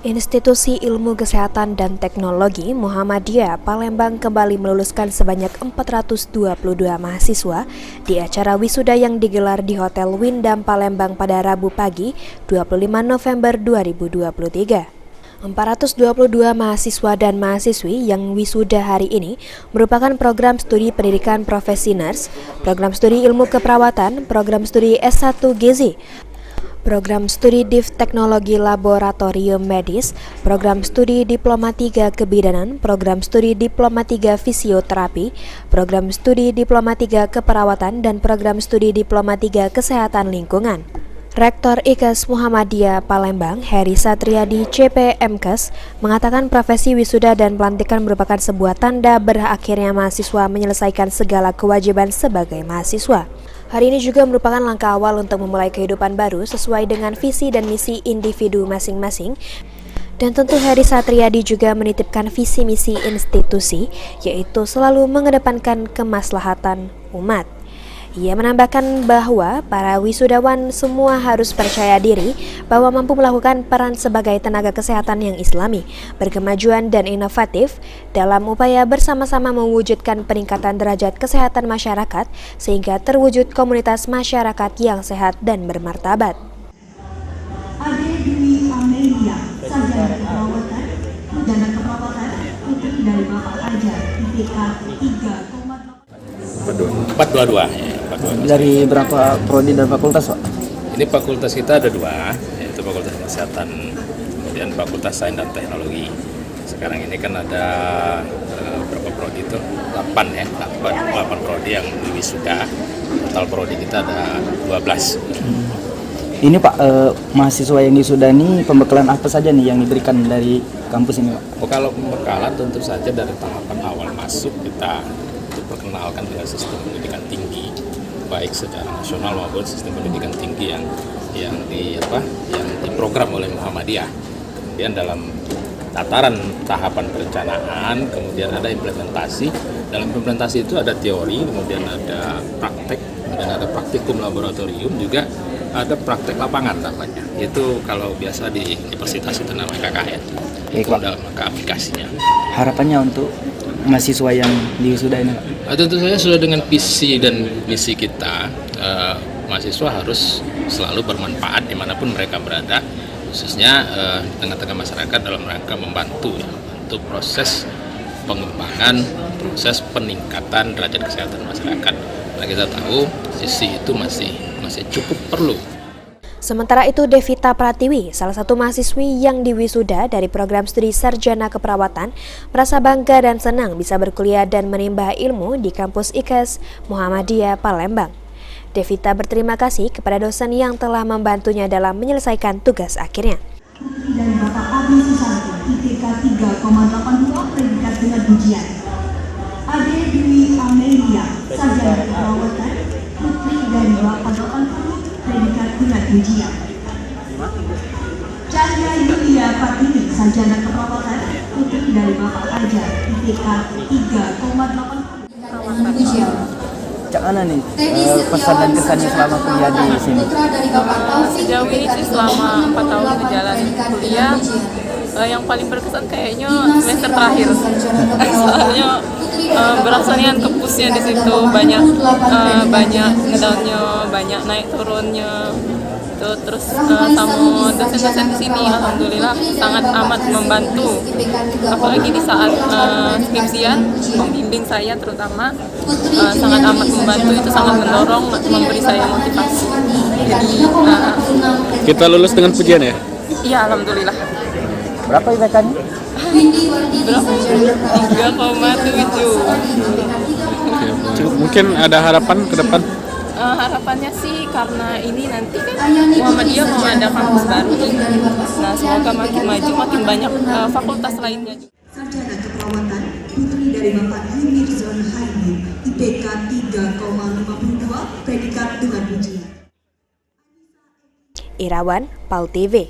Institusi Ilmu Kesehatan dan Teknologi Muhammadiyah Palembang kembali meluluskan sebanyak 422 mahasiswa di acara wisuda yang digelar di Hotel Windam Palembang pada Rabu pagi 25 November 2023. 422 mahasiswa dan mahasiswi yang wisuda hari ini merupakan program studi pendidikan profesi nurse, program studi ilmu keperawatan, program studi S1 Gizi, program studi Div Teknologi Laboratorium Medis, program studi Diploma 3 Kebidanan, program studi Diploma 3 Fisioterapi, program studi Diploma 3 Keperawatan, dan program studi Diploma 3 Kesehatan Lingkungan. Rektor IKES Muhammadiyah Palembang, Heri Satriadi CPMKes, mengatakan profesi wisuda dan pelantikan merupakan sebuah tanda berakhirnya mahasiswa menyelesaikan segala kewajiban sebagai mahasiswa. Hari ini juga merupakan langkah awal untuk memulai kehidupan baru sesuai dengan visi dan misi individu masing-masing. Dan tentu Heri Satriadi juga menitipkan visi misi institusi, yaitu selalu mengedepankan kemaslahatan umat. Ia menambahkan bahwa para wisudawan semua harus percaya diri bahwa mampu melakukan peran sebagai tenaga kesehatan yang islami, berkemajuan dan inovatif dalam upaya bersama-sama mewujudkan peningkatan derajat kesehatan masyarakat sehingga terwujud komunitas masyarakat yang sehat dan bermartabat. Ade Dwi Amelia, sarjana keperawatan, putri dari Bapak Ajar, IPK 422. Dari berapa prodi dan fakultas, Pak? Ini fakultas kita ada dua, yaitu Fakultas Kesehatan, kemudian Fakultas Sains dan Teknologi. Sekarang ini kan ada berapa prodi itu? 8 prodi yang wisuda. Total prodi kita ada 12. Ini Pak, mahasiswa yang wisuda ini pembekalan apa saja nih yang diberikan dari kampus ini, Pak? Oh, kalau pembekalan tentu saja dari tahapan awal masuk kita perkenalkan dengan sistem pendidikan tinggi, baik secara nasional maupun sistem pendidikan tinggi yang diprogram oleh Muhammadiyah. Kemudian dalam tataran tahapan perencanaan, kemudian ada implementasi. Dalam implementasi itu ada teori, kemudian ada praktek, kemudian ada praktikum laboratorium, juga ada praktek lapangan namanya. Itu kalau biasa di universitas itu namanya KKN. Itu dalam maka aplikasinya. Harapannya untuk mahasiswa yang diwisuda ini, Pak? Tentu saja sudah dengan visi dan misi kita, mahasiswa harus selalu bermanfaat dimanapun mereka berada, khususnya di tengah-tengah masyarakat dalam rangka membantu untuk proses pengembangan, proses peningkatan derajat kesehatan masyarakat. Karena kita tahu sisi itu masih cukup perlu. Sementara itu, Devita Pratiwi, salah satu mahasiswi yang diwisuda dari program studi Sarjana Keperawatan, merasa bangga dan senang bisa berkuliah dan menimba ilmu di kampus IKES Muhammadiyah Palembang. Devita berterima kasih kepada dosen yang telah membantunya dalam menyelesaikan tugas akhirnya. Dari Bapak Abi Susanti, IPK 3,82, predikat dengan ujian. Ade Dwi Amelia, sarjana keperawatan, putri dari Bapak 80, predikat dengan ujian. Cahya Yulia Fatini, sarjana keperawatan, putri dari Bapak Ajar, IPK 3,80. Cak Ana nih, pesan dan kesannya selama kuliah di sini? Sejauh ini sih selama 4 tahun menjalani kuliah, yang paling berkesan kayaknya semester terakhir. Soalnya berasa nih kepusnya di situ, banyak ngedownnya, banyak naik turunnya. Terus sama dosen-dosen di sini alhamdulillah sangat amat membantu, apalagi di saat skripsian, pembimbing saya terutama sangat amat membantu, itu sangat mendorong, memberi saya motivasi. Jadi kita lulus dengan pujian ya? Iya, alhamdulillah. Berapa IPK-nya? Berapa? 3,7. Mungkin ada harapan ke depan? Harapannya sih karena ini nanti kan Muhammadiyah mau ada kampus baru nih. Nah, semoga makin maju, makin banyak fakultas lainnya. Sarjana keperawatan, putri dari Bapak Yunirzon Haini, IPK 3,52, predikat dengan ujian. Irawan, PAL TV.